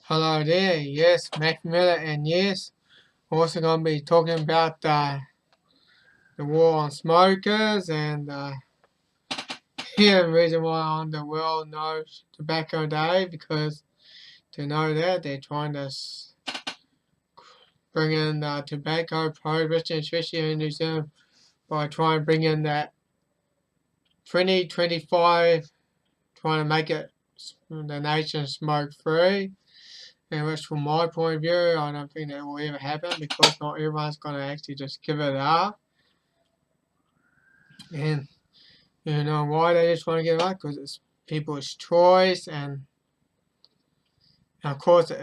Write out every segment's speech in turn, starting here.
Hello there, yes, Mac Miller, and yes, we're also going to be talking about the war on smokers and here the reason why the world knows Tobacco Day, because to know that they're trying to bring in tobacco prohibition, especially in New Zealand, by trying to bring in that 2025, trying to make it the nation smoke free. And which from my point of view, I don't think that will ever happen because not everyone's going to actually just give it up. And you know why they just want to give it up? Because it's people's choice, and of course,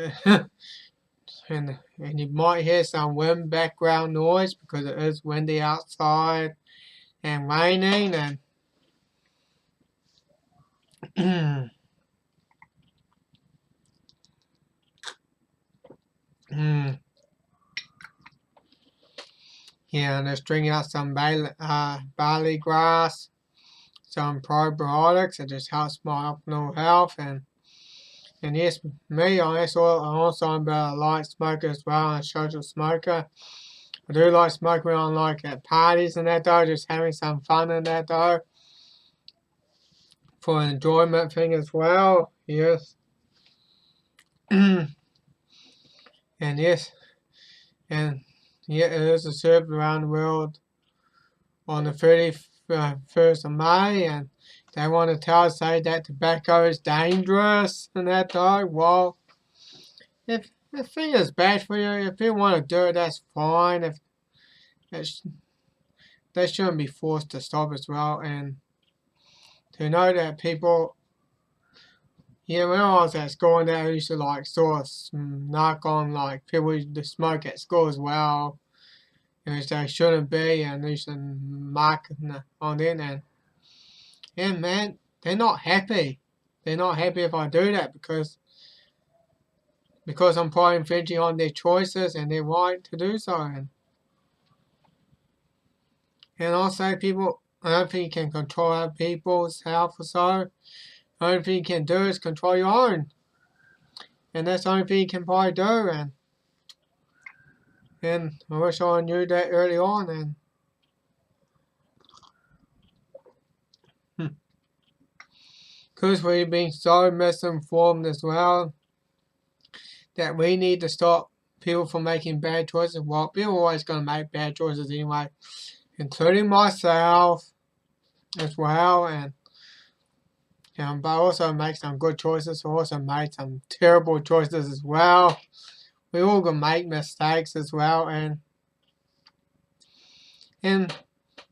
and you might hear some wind background noise because it is windy outside and raining, and yeah, and just drinking out some barley grass, some probiotics. It just helps my optimal health, and yes, me, I'm also am a light smoker as well, and a social smoker. I do like smoking when I'm like at parties and that though, just having some fun in that though, for an enjoyment thing as well, yes. And yes, and yeah, it is served around the world on the 31st of May, and they want to say that tobacco is dangerous and that though. Well, if the thing is bad for you, if you want to do it, that's fine. If they shouldn't be forced to stop as well, and to know that people, yeah, when I was at school and that, I used to like sort of knock on like people used to smoke at school as well, which they shouldn't be, and they used to mark on them, and man, they're not happy. They're not happy if I do that because I'm probably infringing on their choices and their right to do so, and also people, I don't think you can control other people's health or so. The only thing you can do is control your own. And that's the only thing you can probably do. And I wish I knew that early on. And because we've been so misinformed as well, that we need to stop people from making bad choices. Well, people are always going to make bad choices anyway, including myself as well. And but I also make some good choices. I also made some terrible choices as well. We all gonna make mistakes as well, and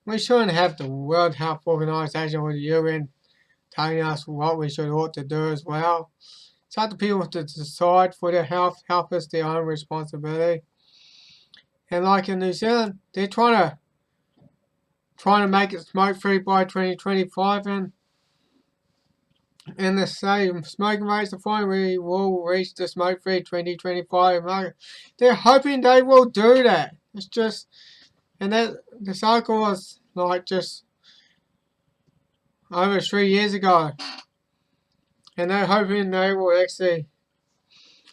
we shouldn't have the World Health Organization or the UN telling us what we ought to do as well. It's up to people to decide for their health. Health is their own responsibility. And like in New Zealand, they're trying to make it smoke free by 2025, and the same smoking rates are fine. We will reach the smoke free 2025 market. They're hoping they will do that. It's just, and that the cycle was like just over 3 years ago, and they're hoping they will actually,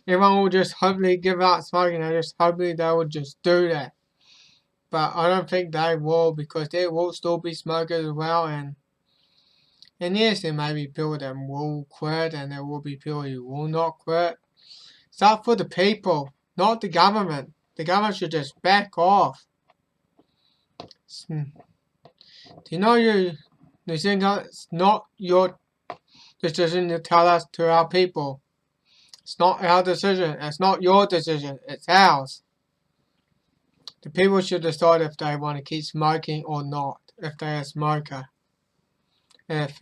everyone will just hopefully give up smoking. They just hopefully they will just do that. But I don't think they will, because there will still be smokers as well, and yes, there may be people that will quit, and there will be people who will not quit. It's up for the people, not the government. The government should just back off. Do you know New Zealand, it's not your decision to tell us to our people. It's not our decision. It's not your decision. It's ours. The people should decide if they want to keep smoking or not, if they're a smoker. And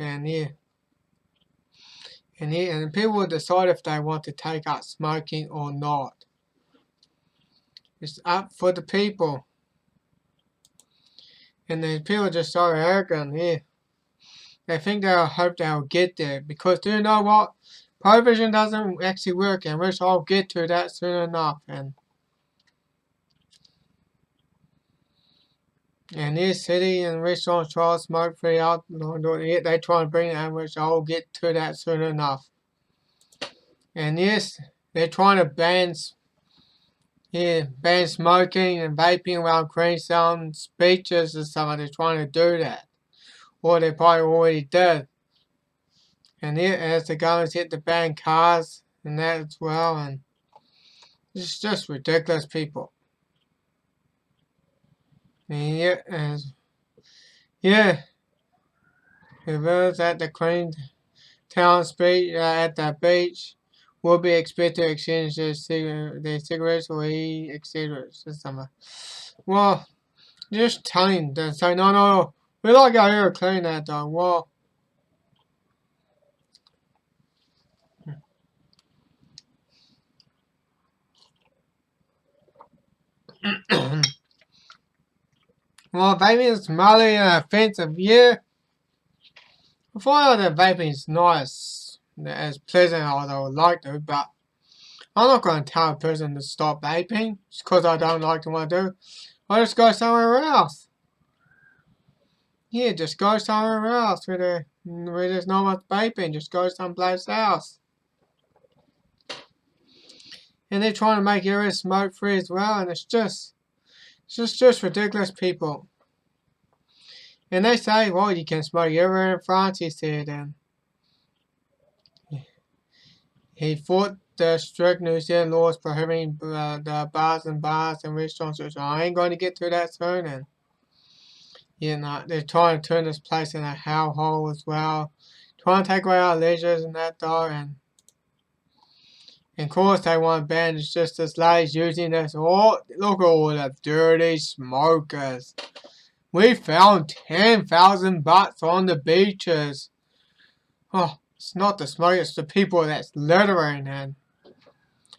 people will decide if they want to take up smoking or not. It's up for the people. And the people are just so arrogant here. They think they'll hope they'll get there, because do you know what? Prohibition doesn't actually work, and which I'll get to that soon enough. And this city and restaurants try to smoke free out, yet they try to bring it, which I'll get to that soon enough. And yes, they're trying to ban smoking and vaping around Queenstown beaches and stuff. They're trying to do that, or they probably already did. And as the government's hit to ban cars and that as well, and it's just ridiculous, people. And yeah, whoever's at the Queenstown speech at the beach will be expected to exchange their cigarettes or e-cigarettes or something. Well, just telling them, say no, we like out here clean that dog. Well, well, vaping is mildly offensive, yeah. I find that vaping is not as pleasant as I would like to, but I'm not going to tell a person to stop vaping just because I don't like what I do. I just go somewhere else. Yeah, just go somewhere else where there's no much vaping. Just go someplace else. And they're trying to make everything smoke free as well, and it's just ridiculous, people. And they say, well, you can smoke everywhere in France, he said, and he fought the strict New Zealand laws prohibiting the bars and restaurants, which I ain't going to get to that soon, and they're trying to turn this place into a hellhole as well, trying to take away our leisures and that though, and of course they want to ban it's just this ladies using this. Oh, look at all the dirty smokers. We found 10,000 butts on the beaches. Oh, it's not the smokers, it's the people that's littering and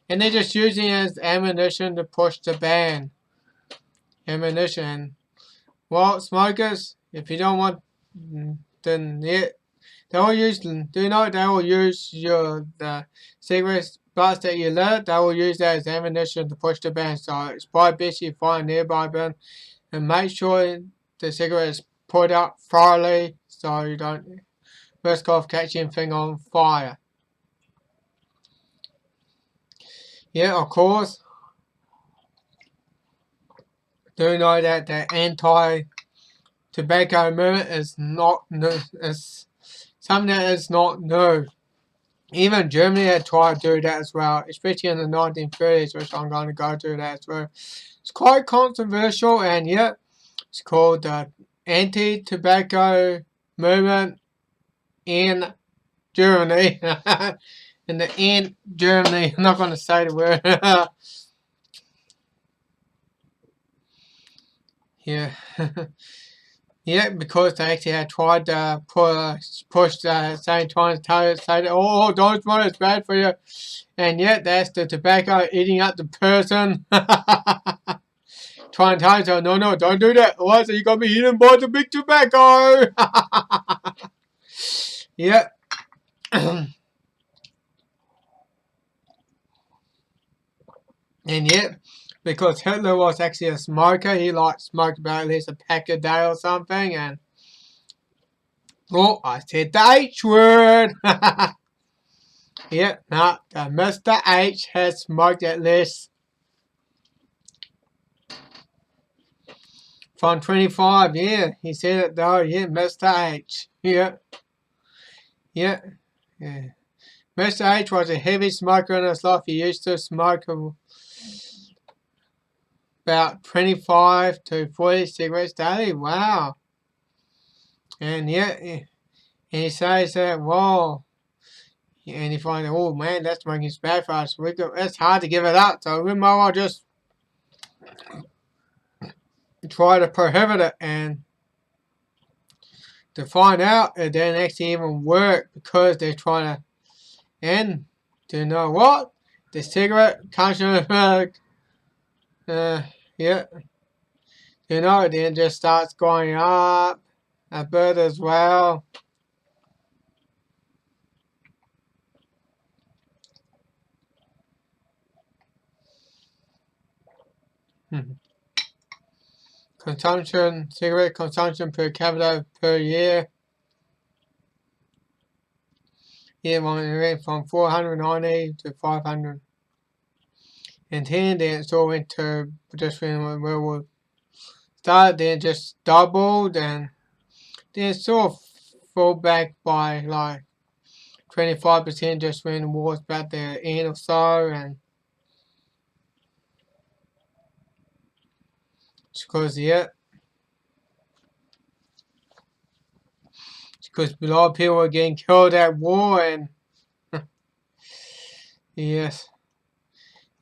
they're just using it as ammunition to push the ban. Ammunition. Well, smokers, if you don't want, then yeah, they will use. Do you know they will use the cigarette butts that you lit? They will use that as ammunition to push the ban. So it's probably best you find a nearby bin and make sure the cigarette is put out thoroughly so you don't risk of catching thing on fire. Yeah, of course. Do you know that the anti-tobacco movement is not new? It's something that is not new. Even Germany had tried to do that as well, especially in the 1930s, which I'm going to go to that as well. It's quite controversial, and yet it's called the anti-tobacco movement in Germany. in Germany, I'm not going to say the word. Yeah. Yeah, because they actually had tried to push saying trying to say that, oh, don't smoke, it's bad for you, and yet that's the tobacco eating up the person. Trying to tell you, no, don't do that, otherwise you're gonna be eaten by the big tobacco. Yep. And yet, because Hitler was actually a smoker, he liked to smoke about at least a pack a day or something, and oh, I said the H word. Yep, no, Mr. H has smoked at least from 25, yeah, he said it though, yeah, Mr. H. Yeah. Mr. H was a heavy smoker in his life. He used to smoke about 25 to 40 cigarettes daily. Wow. And and he says that, whoa. And he finds, oh man, that smoking is bad for us. It's hard to give it up, so we might well just try to prohibit it. And to find out, it didn't actually even work because they're trying to. And do you know what? The cigarette consumption, yeah. You know, it then just starts going up a bit as well. Cigarette consumption per capita per year. Yeah, went from 490 to 500. And then it sort of went to just when we started, then just doubled, and then sort of fall back by like 25% just when the war's about to end or so, and because because a lot of people are getting killed at war, and yes.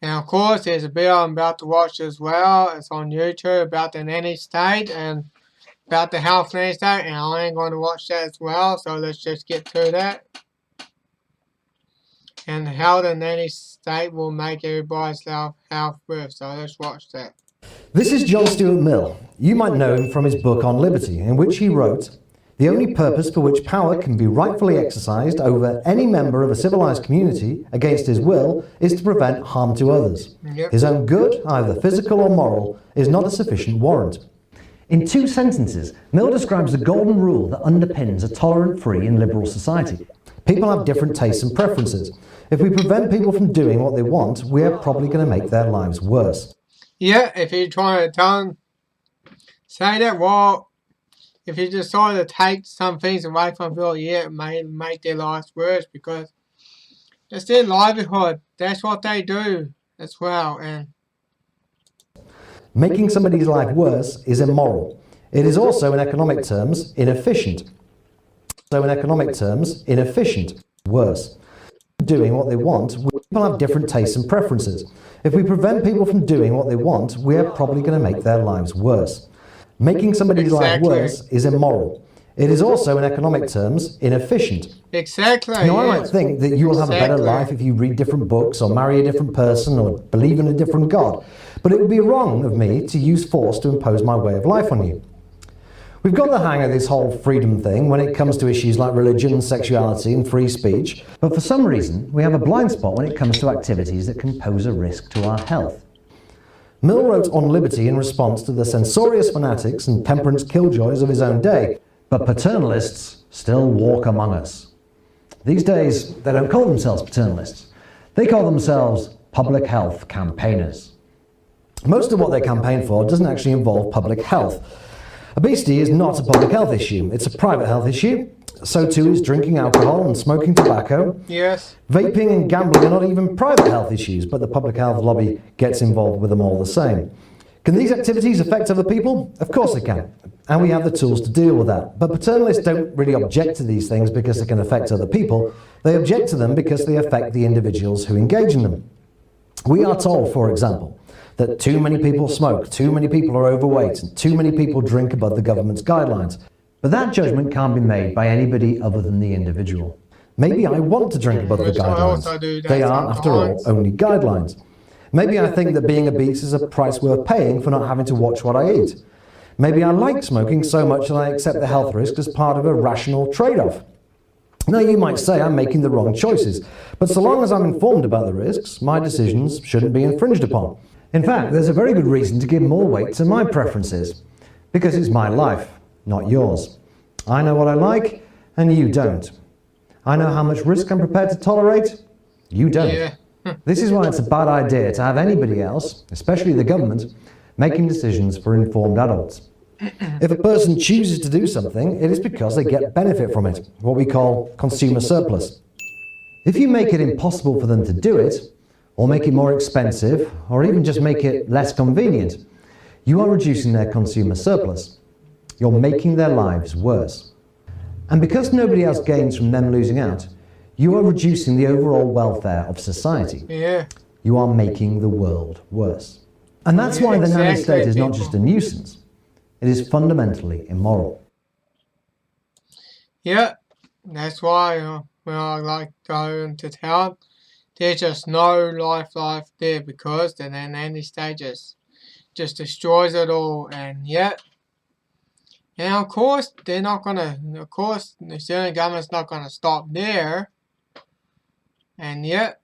And of course, there's a video I'm about to watch as well. It's on YouTube about the nanny state and about the health nanny state, and I ain't going to watch that as well. So let's just get to that. And how the nanny state will make everybody's health worse. So let's watch that. This is John Stuart Mill. You might know him from his book on liberty, in which he wrote, "The only purpose for which power can be rightfully exercised over any member of a civilized community against his will is to prevent harm to others. Yep. His own good, either physical or moral, is not a sufficient warrant." In 2 sentences, Mill describes the golden rule that underpins a tolerant, free and liberal society. People have different tastes and preferences. If we prevent people from doing what they want, we are probably going to make their lives worse. Yeah, if you're trying to tell them, say that, well, if you decide to take some things away from people, yeah, it may make their lives worse because it's their livelihood. That's what they do as well. And making somebody's life worse is immoral. It is also, in economic terms, inefficient. Worse. Doing what they want, people have different tastes and preferences. If we prevent people from doing what they want, we are probably going to make their lives worse. Making somebody's life worse is immoral. It is also, in economic terms, inefficient. Exactly. Now, I might think that you will have a better life if you read different books or marry a different person or believe in a different God. But it would be wrong of me to use force to impose my way of life on you. We've got the hang of this whole freedom thing when it comes to issues like religion, sexuality and free speech, but for some reason we have a blind spot when it comes to activities that can pose a risk to our health. Mill wrote on liberty in response to the censorious fanatics and temperance killjoys of his own day, but paternalists still walk among us. These days they don't call themselves paternalists, they call themselves public health campaigners. Most of what they campaign for doesn't actually involve public health. Obesity is not a public health issue, it's a private health issue. So too is drinking alcohol and smoking tobacco. yes. Vaping and gambling are not even private health issues, but the public health lobby gets involved with them all the same. Can these activities affect other people? Of course they can, and we have the tools to deal with that. But paternalists don't really object to these things because they can affect other people. They object to them because they affect the individuals who engage in them. We are told, for example, that too many people smoke, too many people are overweight, and too many people drink above the government's guidelines. But that judgment can't be made by anybody other than the individual. Maybe I want to drink above the guidelines. They are, after all, only guidelines. Maybe I think that being obese is a price worth paying for not having to watch what I eat. Maybe I like smoking so much that I accept the health risk as part of a rational trade-off. Now you might say I'm making the wrong choices, but so long as I'm informed about the risks, my decisions shouldn't be infringed upon. In fact, there's a very good reason to give more weight to my preferences, because it's my life, not yours. I know what I like, and you don't. I know how much risk I'm prepared to tolerate, you don't. Yeah. This is why it's a bad idea to have anybody else, especially the government, making decisions for informed adults. If a person chooses to do something, it is because they get benefit from it, what we call consumer surplus. If you make it impossible for them to do it, or make it more expensive, or even just make it less convenient, you are reducing their consumer surplus. You're making their lives worse. And because nobody else gains from them losing out, you are reducing the overall welfare of society. Yeah. You are making the world worse. And that's why the nanny state is not just a nuisance, it is fundamentally immoral. Yeah, that's why when I like going to town, there's just no life there because the nanny state just destroys it all. And yet, and of course they're not gonna. Of course, the Australian government's not gonna stop there. And yet,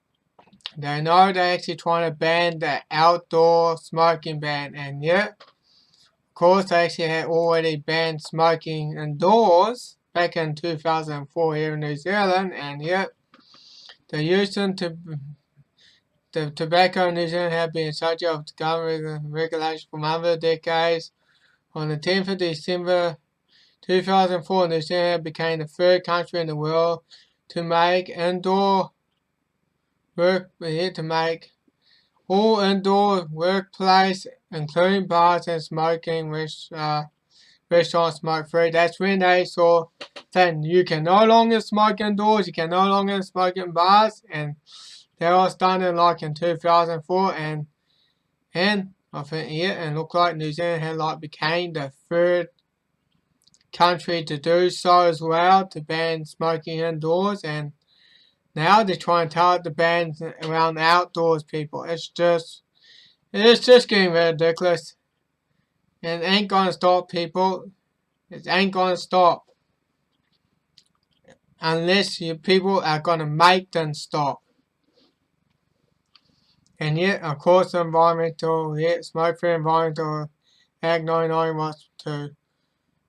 they know they're actually trying to ban the outdoor smoking ban. And yet, of course, they actually had already banned smoking indoors back in 2004 here in New Zealand. And yet, they used them the tobacco in New Zealand have been subject to government regulation for over decades. On the 10th of December 2004, New Zealand became the third country in the world to make all indoor workplace, including bars and smoking restaurants, smoke-free. That's when they saw saying you can no longer smoke indoors, you can no longer smoke in bars, and that was done in 2004, and I think and looked like New Zealand had became the third country to do so as well, to ban smoking indoors, and now they're trying to tell it to ban around outdoors, people. It's just getting ridiculous. And it ain't gonna stop, people. It ain't gonna stop. Unless you people are gonna make them stop. And yet, of course, smoke-free environmental Act 99 was to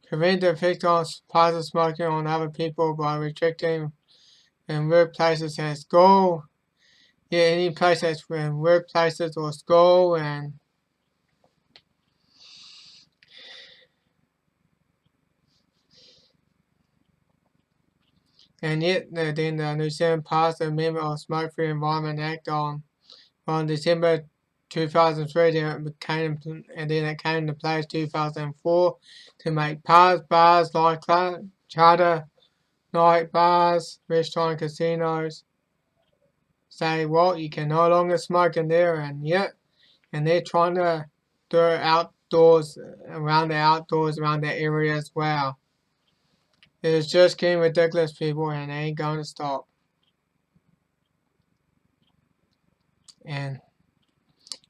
prevent the effect of passive smoking on other people by restricting in workplaces and school. Yeah, any places in workplaces or school, and yet then the New Zealand passed the Amendment of Smoke-Free Environment Act on December 2003, then it came into place 2004 to make bars like charter night bars, restaurant, casinos say, well, you can no longer smoke in there, and they're trying to do it outdoors, around that area as well. It's just getting ridiculous, people, and they ain't going to stop. And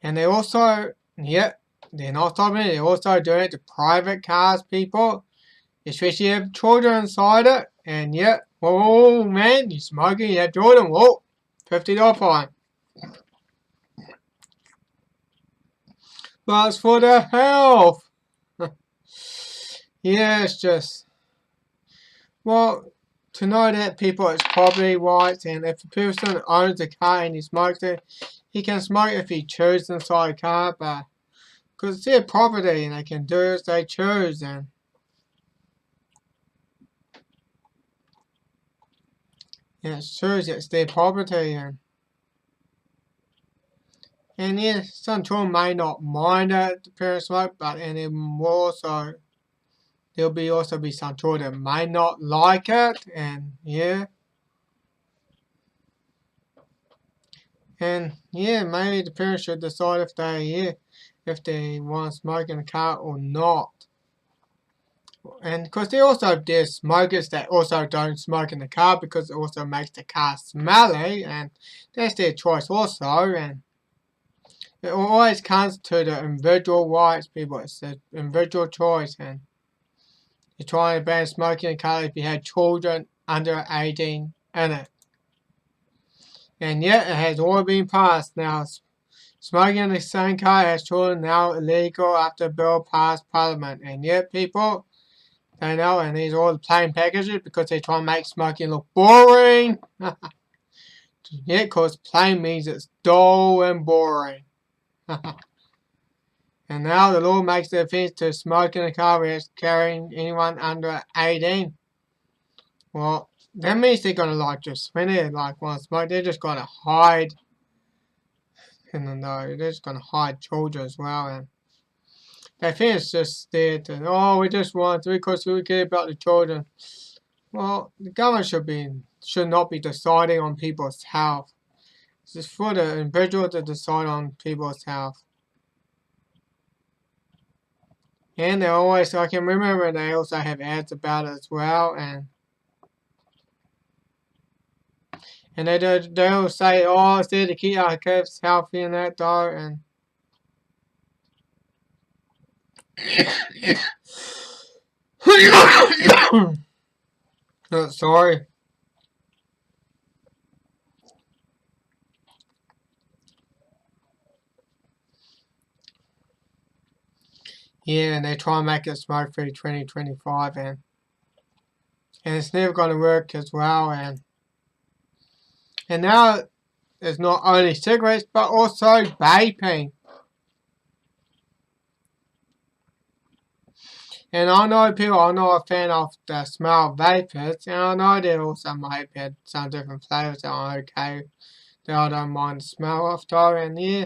they also, they're not stopping it. They're also doing it to private cars, people, especially if you have children inside it. And oh man, you're smoking, you have children, whoa, $50 fine. But it's for the health. It's just, well, to know that, people, it's property rights, and if the person owns a car and he smokes it, he can smoke if he chooses inside a car, but because it's their property and they can do as they choose, and it's true, it's their property, and some children may not mind that the parents smoke, but there'll also be some children that may not like it, and maybe the parents should decide if they want to smoke in the car or not. And because there's smokers that also don't smoke in the car because it also makes the car smelly, and that's their choice also, and it always comes to the individual rights, people. It's the individual choice, and you're trying to ban smoking in the car if you had children under 18 in it. And yet it has all been passed now. Smoking in the same car as children now illegal after the bill passed Parliament. And yet, people, they know, and these are all the plain packages because they try to make smoking look boring. Because plain means it's dull and boring. And now the law makes the offence to smoke in a car where it's carrying anyone under 18. Well, that means they're gonna when they want to smoke, they're just gonna hide. And they're just gonna hide children as well, and they think it's just there to we just want to because we care about the children. Well, the government should not be deciding on people's health. It's just for the individual to decide on people's health. And I can remember they also have ads about it as well, and they'll say, it's there to keep our kids healthy and that though, and sorry. And they try and make it smoke-free 2025, and it's never going to work as well, and now is not only cigarettes but also vaping. And I know people are not a fan of the smell of vapors, and I know there also might be some different flavours that are okay, that I don't mind the smell of though, and yeah.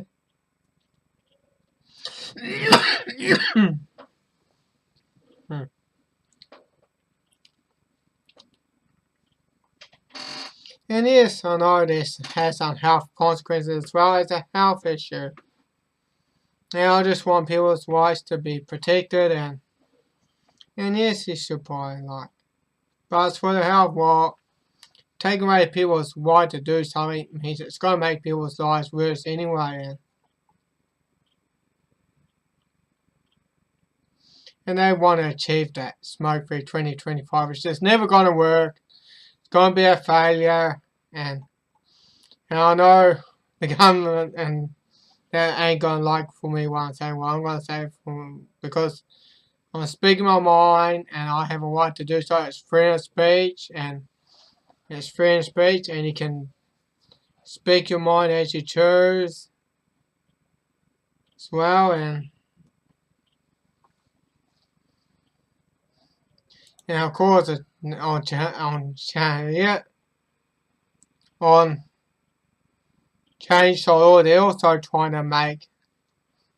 And yes, I know this has some health consequences as well as a health issue. And I just want people's rights to be protected, and yes, you should probably like. But as for the health, well, taking away people's right to do something means it's going to make people's lives worse anyway. And they want to achieve that smoke-free 2025. It's just never going to work. It's going to be a failure. And I know the government and that ain't going to like for me what I'm saying. Well, I'm going to say because I'm speaking my mind and I have a right to do so. It's freedom of speech and it's freedom of speech and you can speak your mind as you choose as well. And of course, on Change Law, they're also trying to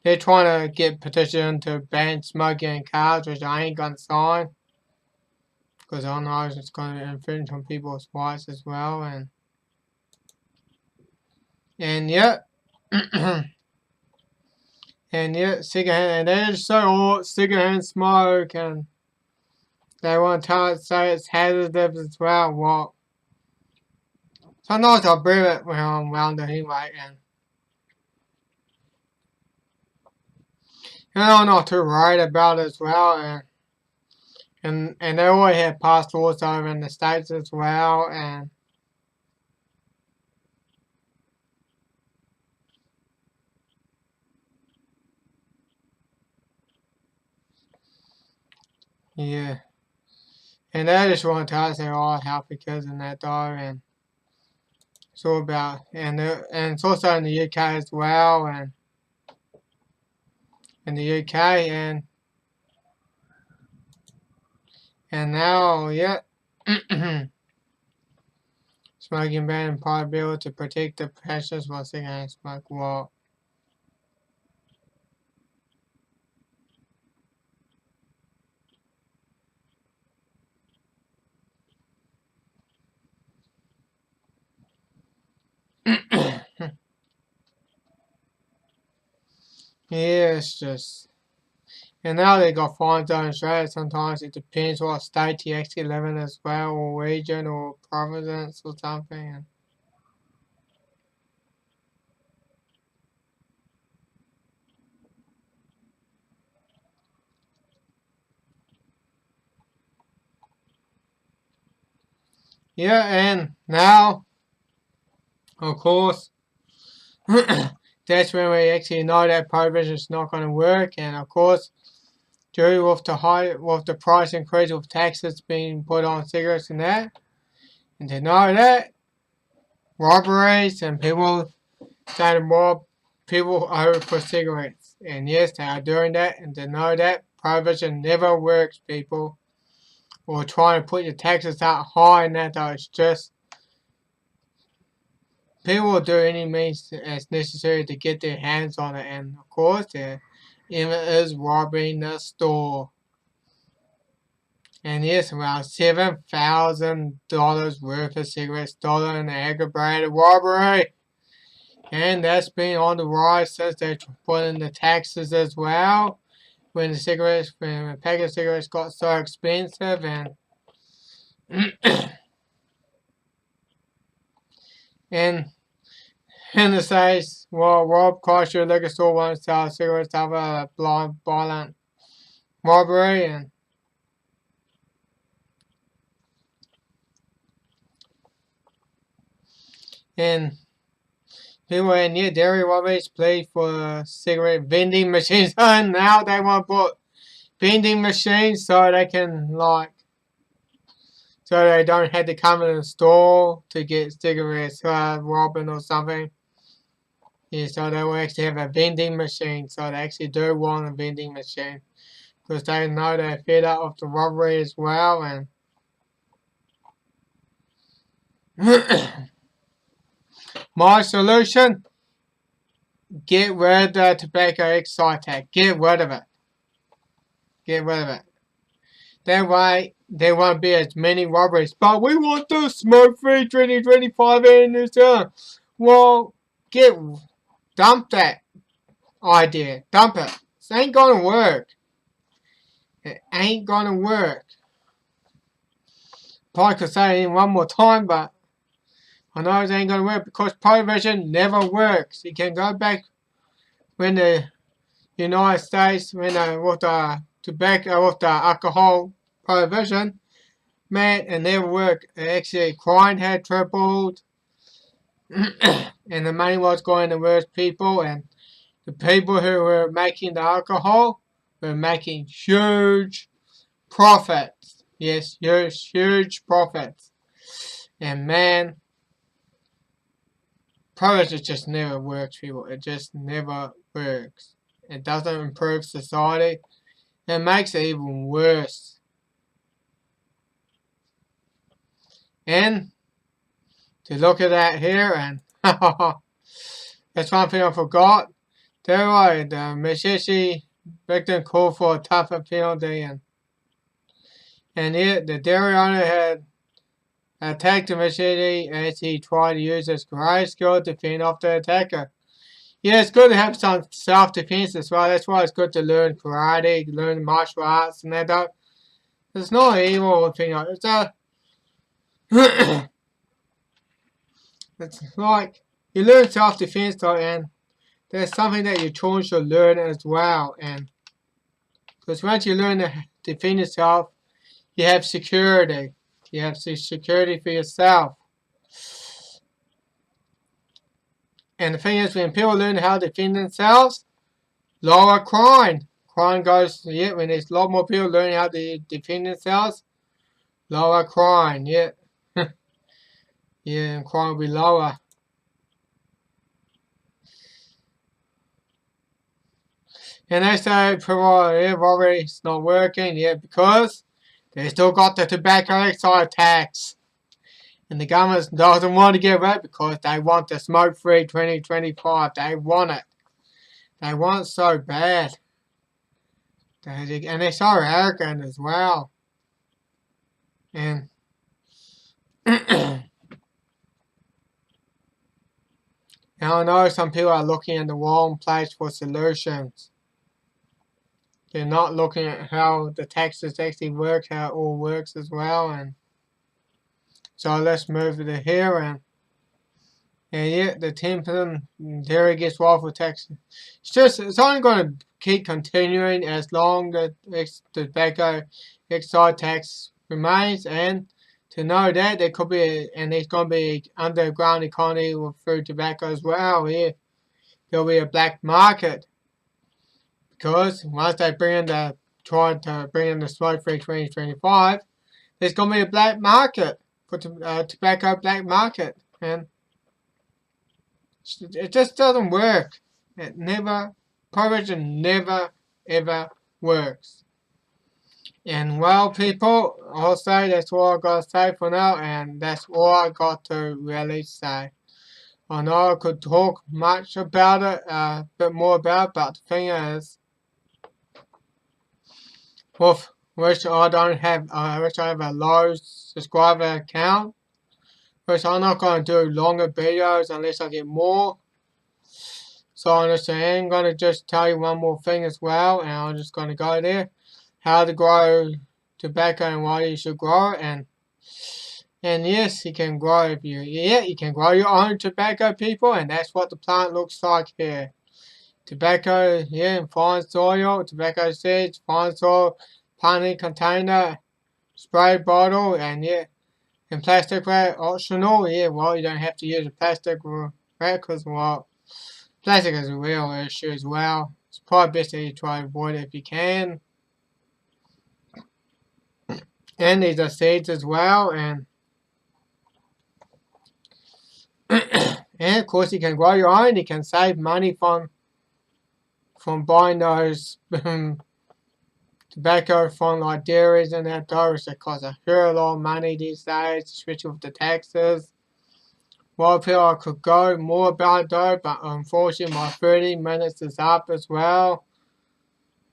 they're trying to get petition to ban smoking in cars, which I ain't gonna sign. Because I know it's going to infringe on people's rights as well, and yeah, and yeah, secondhand, and they're just so all secondhand smoke, and they want to say it's hazardous as well. Well, sometimes I breathe it when I'm around it anyway, and I'm not too worried about it as well, and they already have passed laws over in the States as well, and yeah. And they just want to tell us they're all healthy kids and that though, and it's all about, and it's also in the UK as well, and in the UK, and now, yeah, smoking ban and part bill to protect the precious while secondhand smoke. Well, yeah, it's just. And now they got fines on Australia. Sometimes it depends what state you actually live in as well, or region, or province, or something. Yeah, and now, of course, that's when we actually know that prohibition is not going to work. And of course, due with the price increase of taxes being put on cigarettes and that, and to know that robberies and people trying to rob people over for cigarettes. And yes, they are doing that, and to know that prohibition never works, people. Or trying to put your taxes out high and that, though, it's just people will do any means as necessary to get their hands on it, and of course, if it is robbing the store. And yes, around $7,000 worth of cigarettes stolen in aggravated robbery. And that's been on the rise since they put in the taxes as well. When a pack of cigarettes got so expensive, and in the States, well, rob kosher liquor store won't sell cigarettes after a violent robbery, and people in near dairy robberies play for cigarette vending machines, and now they want to put vending machines so they can so they don't have to come in the store to get cigarettes robbing or something. Yeah, so they will actually have a vending machine. So they actually do want a vending machine because they know they're fed up of the robbery as well. And my solution: get rid of the tobacco excise tax. Get rid of it. Get rid of it. That way, there won't be as many robberies. But we want the smoke-free 2025 in New Zealand. Well, dump that idea. Dump it. It ain't gonna work. It ain't gonna work. Probably could say it one more time, but I know it ain't gonna work because prohibition never works. You can go back when the United States, when with the tobacco, with the alcohol prohibition, man, it never worked. Actually, crime had tripled, and the money was going to worse people, and the people who were making the alcohol were making huge profits. Yes, huge profits. And man, prohibition just never works, people. It just never works. It doesn't improve society. It makes it even worse. And to look at that here, and that's one thing I forgot. There was the Mississippi victim called for a tougher penalty, and yet the dairy owner had attacked the Mississippi as he tried to use his karate skill to fend off the attacker. Yeah, it's good to have some self-defense as well. That's why it's good to learn karate, learn martial arts, and that. It's not an evil thing. It's a it's like you learn self-defense though, and there's something that your children should learn as well. And because once you learn to defend yourself, you have security. You have security for yourself. And the thing is, when people learn how to defend themselves, lower crime. Crime goes, yeah, when there's a lot more people learning how to defend themselves, lower crime, yeah. Yeah, and crime will be lower. And they say, robbery is not working, yeah, because they still got the tobacco excise tax. And the government doesn't want to get rid because they want the smoke-free 2025. They want it. They want it so bad. And they're so arrogant as well. And now I know some people are looking in the wrong place for solutions. They're not looking at how the taxes actually work, how it all works as well. And so let's move to here. And yeah, the 10% dairy gets for tax. It's only going to keep continuing as long as the tobacco excise tax remains. And to know that there could be, and there's going to be underground economy through tobacco as well. Yeah, there'll be a black market because once they try to bring in the smoke-free 2025, there's going to be a black market for tobacco black market, and it just doesn't work. Prohibition never ever works. And well, people, I'll say that's all I got to say for now, and that's all I got to really say. I know I could talk much about it, a bit more about it, but the thing is, wish I have a low subscriber account, which I'm not going to do longer videos unless I get more. So I'm going to just tell you one more thing as well, and I'm just going to go there. How to grow tobacco and why you should grow it, and yes, you can grow you can grow your own tobacco, people, and that's what the plant looks like here. Tobacco, in fine soil, tobacco seeds, fine soil, planting container, spray bottle, and and plastic wrap optional. Well, you don't have to use a plastic wrap because plastic is a real issue as well. It's probably best that you try to avoid it if you can. And these are seeds as well, and and of course you can grow your own. You can save money from buying those tobacco from like dairies and outdoors. It costs a hell of a lot of money these days, especially with the taxes. Well, I feel I could go more about it though, but unfortunately my 30 minutes is up as well.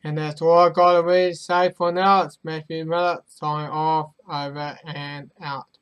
And that's all I got to really say for now. It's Matthew Miller, signing off, over and out.